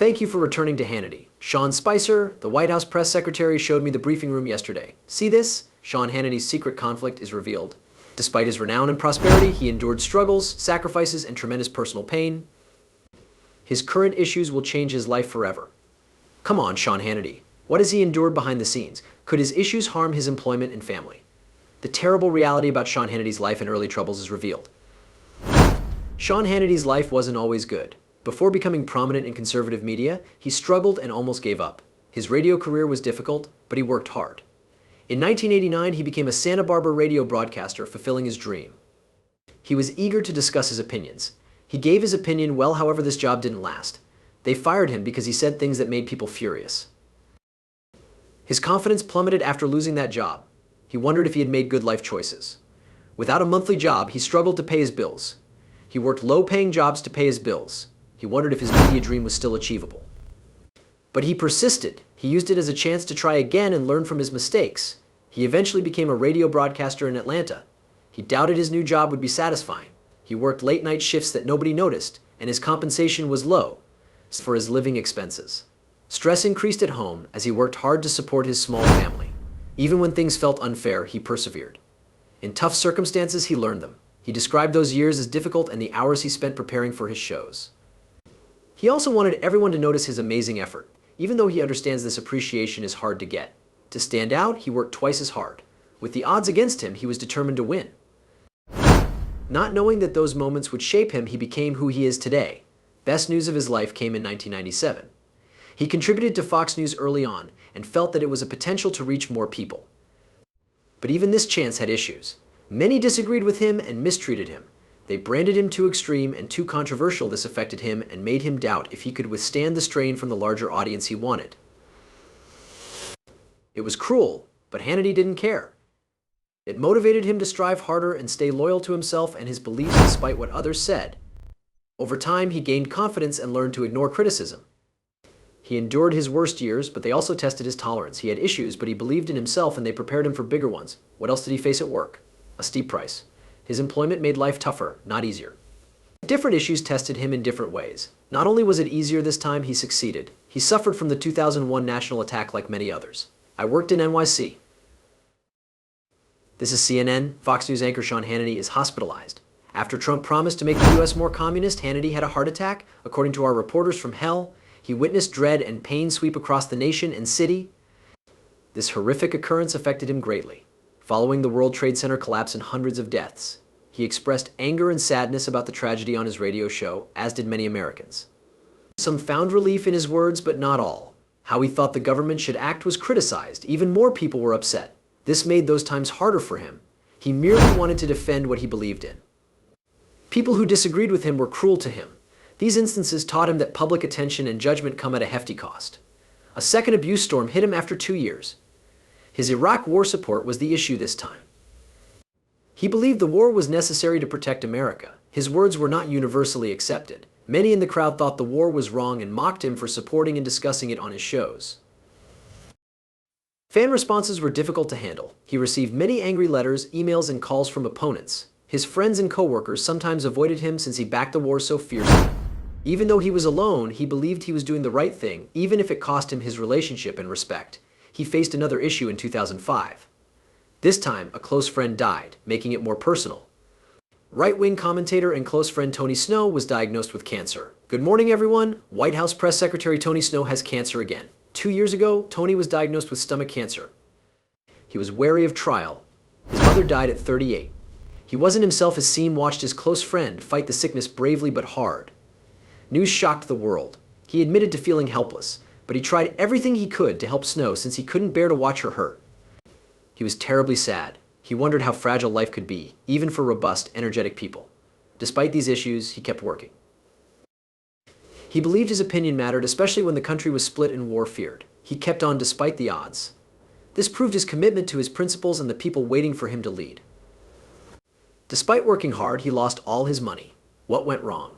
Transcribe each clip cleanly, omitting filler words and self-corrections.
Thank you for returning to Hannity. Sean Spicer, the White House press secretary, showed me the briefing room yesterday. See this? Sean Hannity's secret conflict is revealed. Despite his renown and prosperity, he endured struggles, sacrifices, and tremendous personal pain. His current issues will change his life forever. Come on, Sean Hannity. What has he endured behind the scenes? Could his issues harm his employment and family? The terrible reality about Sean Hannity's life and early troubles is revealed. Sean Hannity's life wasn't always good. Before becoming prominent in conservative media, he struggled and almost gave up. His radio career was difficult, but he worked hard. In 1989, he became a Santa Barbara radio broadcaster, fulfilling his dream. He was eager to discuss his opinions. He gave his opinion well, however, this job didn't last. They fired him because he said things that made people furious. His confidence plummeted after losing that job. He wondered if he had made good life choices. Without a monthly job, he struggled to pay his bills. He worked low-paying jobs to pay his bills. He wondered if his media dream was still achievable. But he persisted. He used it as a chance to try again and learn from his mistakes. He eventually became a radio broadcaster in Atlanta. He doubted his new job would be satisfying. He worked late-night shifts that nobody noticed, and his compensation was low for his living expenses. Stress increased at home as he worked hard to support his small family. Even when things felt unfair, he persevered. In tough circumstances, he learned them. He described those years as difficult and the hours he spent preparing for his shows. He also wanted everyone to notice his amazing effort, even though he understands this appreciation is hard to get. To stand out, he worked twice as hard. With the odds against him, he was determined to win. Not knowing that those moments would shape him, he became who he is today. Best news of his life came in 1997. He contributed to Fox News early on and felt that it was a potential to reach more people. But even this chance had issues. Many disagreed with him and mistreated him. They branded him too extreme and too controversial. This affected him and made him doubt if he could withstand the strain from the larger audience he wanted. It was cruel, but Hannity didn't care. It motivated him to strive harder and stay loyal to himself and his beliefs despite what others said. Over time, he gained confidence and learned to ignore criticism. He endured his worst years, but they also tested his tolerance. He had issues, but he believed in himself and they prepared him for bigger ones. What else did he face at work? A steep price. His employment made life tougher, not easier. Different issues tested him in different ways. Not only was it easier this time, he succeeded. He suffered from the 2001 national attack like many others. I worked in NYC. This is CNN. Fox News anchor Sean Hannity is hospitalized. After Trump promised to make the U.S. more communist, Hannity had a heart attack. According to our reporters from hell, he witnessed dread and pain sweep across the nation and city. This horrific occurrence affected him greatly. Following the World Trade Center collapse and hundreds of deaths, he expressed anger and sadness about the tragedy on his radio show, as did many Americans. Some found relief in his words, but not all. How he thought the government should act was criticized. Even more people were upset. This made those times harder for him. He merely wanted to defend what he believed in. People who disagreed with him were cruel to him. These instances taught him that public attention and judgment come at a hefty cost. A second abuse storm hit him after 2 years. His Iraq war support was the issue this time. He believed the war was necessary to protect America. His words were not universally accepted. Many in the crowd thought the war was wrong and mocked him for supporting and discussing it on his shows. Fan responses were difficult to handle. He received many angry letters, emails, and calls from opponents. His friends and co-workers sometimes avoided him since he backed the war so fiercely. Even though he was alone, he believed he was doing the right thing, even if it cost him his relationship and respect. He faced another issue in 2005. This time, a close friend died, making it more personal. Right-wing commentator and close friend Tony Snow was diagnosed with cancer. Good morning, everyone. White House Press Secretary Tony Snow has cancer again. 2 years ago, Tony was diagnosed with stomach cancer. He was wary of trial. His mother died at 38. He wasn't himself as Seam watched his close friend fight the sickness bravely but hard. News shocked the world. He admitted to feeling helpless, but he tried everything he could to help Snow since he couldn't bear to watch her hurt. He was terribly sad. He wondered how fragile life could be, even for robust, energetic people. Despite these issues, he kept working. He believed his opinion mattered, especially when the country was split and war feared. He kept on despite the odds. This proved his commitment to his principles and the people waiting for him to lead. Despite working hard, he lost all his money. What went wrong?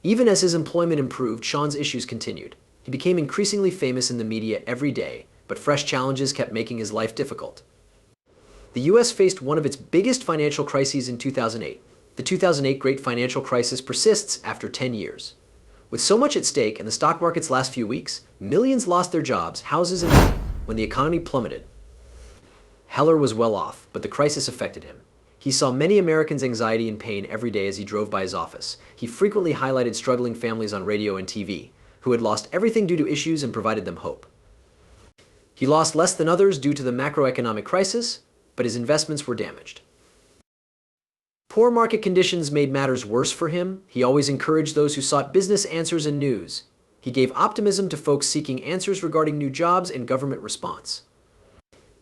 Even as his employment improved, Sean's issues continued. He became increasingly famous in the media every day, but fresh challenges kept making his life difficult. The U.S. faced one of its biggest financial crises in 2008. The 2008 Great Financial Crisis persists after 10 years. With so much at stake in the stock market's last few weeks, millions lost their jobs, houses, and money when the economy plummeted. Heller was well off, but the crisis affected him. He saw many Americans' anxiety and pain every day as he drove by his office. He frequently highlighted struggling families on radio and TV, who had lost everything due to issues and provided them hope. He lost less than others due to the macroeconomic crisis, but his investments were damaged. Poor market conditions made matters worse for him. He always encouraged those who sought business answers and news. He gave optimism to folks seeking answers regarding new jobs and government response.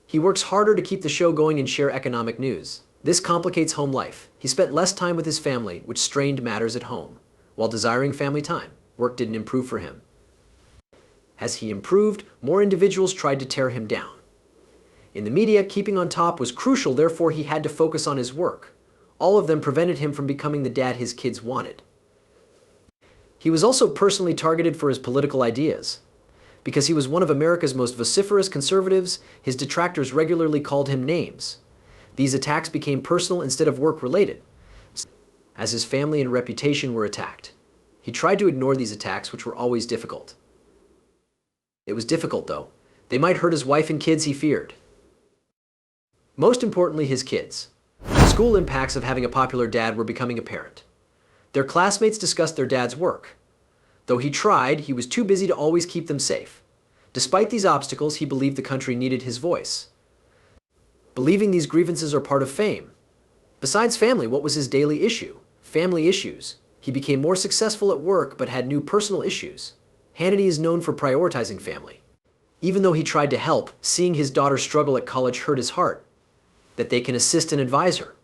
He works harder to keep the show going and share economic news. This complicates home life. He spent less time with his family, which strained matters at home. While desiring family time, work didn't improve for him. As he improved, more individuals tried to tear him down. In the media, keeping on top was crucial, therefore he had to focus on his work. All of them prevented him from becoming the dad his kids wanted. He was also personally targeted for his political ideas. Because he was one of America's most vociferous conservatives, his detractors regularly called him names. These attacks became personal instead of work-related, as his family and reputation were attacked. He tried to ignore these attacks, which were always difficult. It was difficult, though. They might hurt his wife and kids, he feared. Most importantly, his kids. The school impacts of having a popular dad were becoming apparent. Their classmates discussed their dad's work. Though he tried, he was too busy to always keep them safe. Despite these obstacles, he believed the country needed his voice. Believing these grievances are part of fame. Besides family, what was his daily issue? Family issues. He became more successful at work, but had new personal issues. Hannity is known for prioritizing family. Even though he tried to help, seeing his daughter struggle at college hurt his heart. That they can assist and advise her.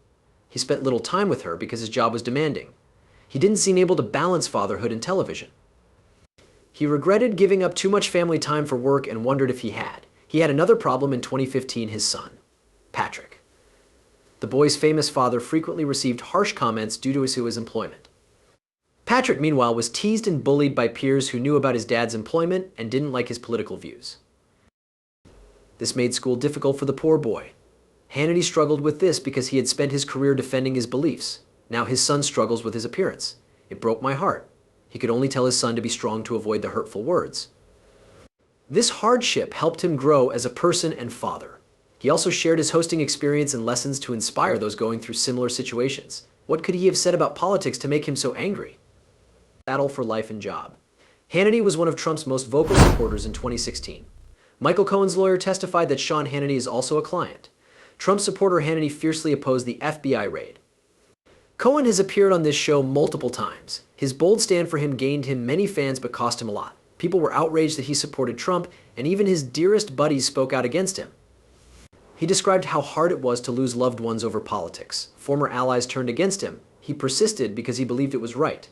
He spent little time with her because his job was demanding. He didn't seem able to balance fatherhood and television. He regretted giving up too much family time for work and wondered if he had. He had another problem in 2015, his son, Patrick. The boy's famous father frequently received harsh comments due to his employment. Patrick, meanwhile, was teased and bullied by peers who knew about his dad's employment and didn't like his political views. This made school difficult for the poor boy. Hannity struggled with this because he had spent his career defending his beliefs. Now his son struggles with his appearance. It broke my heart. He could only tell his son to be strong to avoid the hurtful words. This hardship helped him grow as a person and father. He also shared his hosting experience and lessons to inspire those going through similar situations. What could he have said about politics to make him so angry? Battle for life and job. Hannity was one of Trump's most vocal supporters in 2016. Michael Cohen's lawyer testified that Sean Hannity is also a client. Trump supporter Hannity fiercely opposed the FBI raid. Cohen has appeared on this show multiple times. His bold stand for him gained him many fans but cost him a lot. People were outraged that he supported Trump, and even his dearest buddies spoke out against him. He described how hard it was to lose loved ones over politics. Former allies turned against him. He persisted because he believed it was right.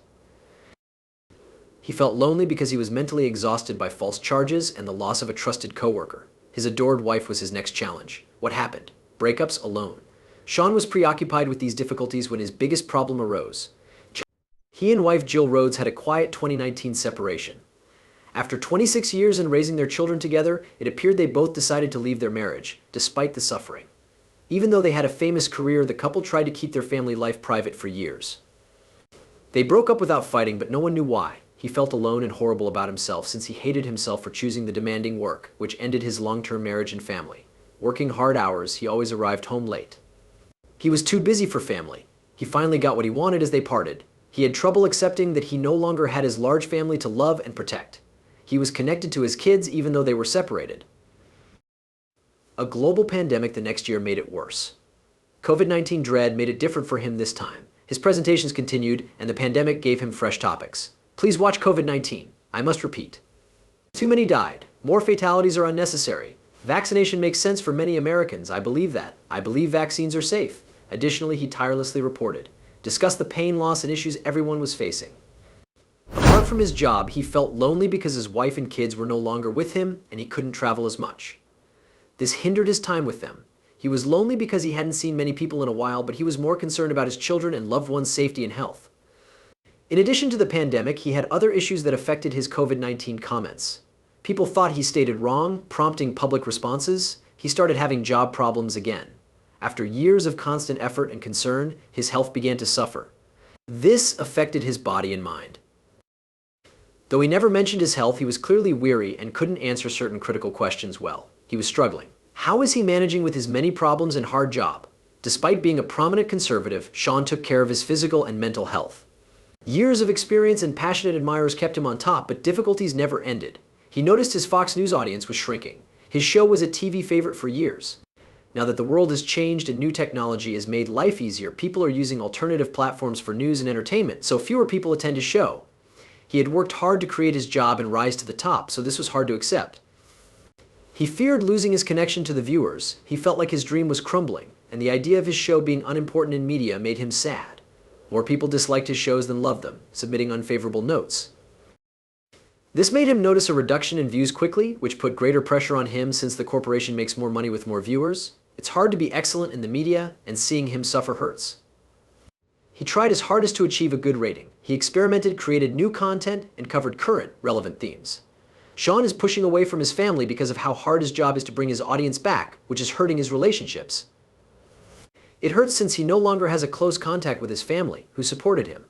He felt lonely because he was mentally exhausted by false charges and the loss of a trusted coworker. His adored wife was his next challenge. What happened? Breakups alone. Sean was preoccupied with these difficulties when his biggest problem arose. He and wife Jill Rhodes had a quiet 2019 separation. After 26 years and raising their children together, it appeared they both decided to leave their marriage, despite the suffering. Even though they had a famous career, the couple tried to keep their family life private for years. They broke up without fighting, but no one knew why. He felt alone and horrible about himself since he hated himself for choosing the demanding work, which ended his long-term marriage and family. Working hard hours, he always arrived home late. He was too busy for family. He finally got what he wanted as they parted. He had trouble accepting that he no longer had his large family to love and protect. He was connected to his kids even though they were separated. A global pandemic the next year made it worse. COVID-19 dread made it different for him this time. His presentations continued, and the pandemic gave him fresh topics. Please watch COVID-19. I must repeat. Too many died. More fatalities are unnecessary. Vaccination makes sense for many Americans. I believe that. I believe vaccines are safe. Additionally, he tirelessly reported. Discussed the pain, loss, and issues everyone was facing. Apart from his job, he felt lonely because his wife and kids were no longer with him and he couldn't travel as much. This hindered his time with them. He was lonely because he hadn't seen many people in a while, but he was more concerned about his children and loved ones' safety and health. In addition to the pandemic, he had other issues that affected his COVID-19 comments. People thought he stated wrong, prompting public responses. He started having job problems again. After years of constant effort and concern, his health began to suffer. This affected his body and mind. Though he never mentioned his health, he was clearly weary and couldn't answer certain critical questions well. He was struggling. How is he managing with his many problems and hard job? Despite being a prominent conservative, Sean took care of his physical and mental health. Years of experience and passionate admirers kept him on top, but difficulties never ended. He noticed his Fox News audience was shrinking. His show was a TV favorite for years. Now that the world has changed and new technology has made life easier, people are using alternative platforms for news and entertainment, so fewer people attend his show. He had worked hard to create his job and rise to the top, so this was hard to accept. He feared losing his connection to the viewers. He felt like his dream was crumbling, and the idea of his show being unimportant in media made him sad. More people disliked his shows than loved them, submitting unfavorable notes. This made him notice a reduction in views quickly, which put greater pressure on him since the corporation makes more money with more viewers. It's hard to be excellent in the media, and seeing him suffer hurts. He tried his hardest to achieve a good rating. He experimented, created new content, and covered current, relevant themes. Sean is pushing away from his family because of how hard his job is to bring his audience back, which is hurting his relationships. It hurts since he no longer has a close contact with his family, who supported him.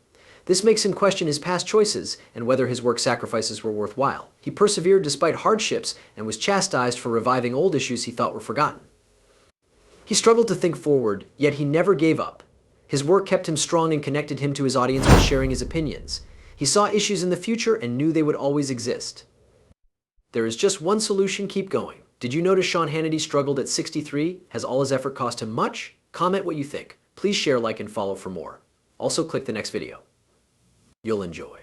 This makes him question his past choices and whether his work sacrifices were worthwhile. He persevered despite hardships and was chastised for reviving old issues he thought were forgotten. He struggled to think forward, yet he never gave up. His work kept him strong and connected him to his audience by sharing his opinions. He saw issues in the future and knew they would always exist. There is just one solution: keep going. Did you notice Sean Hannity struggled at 63? Has all his effort cost him much? Comment what you think. Please share, like, and follow for more. Also click the next video. You'll enjoy.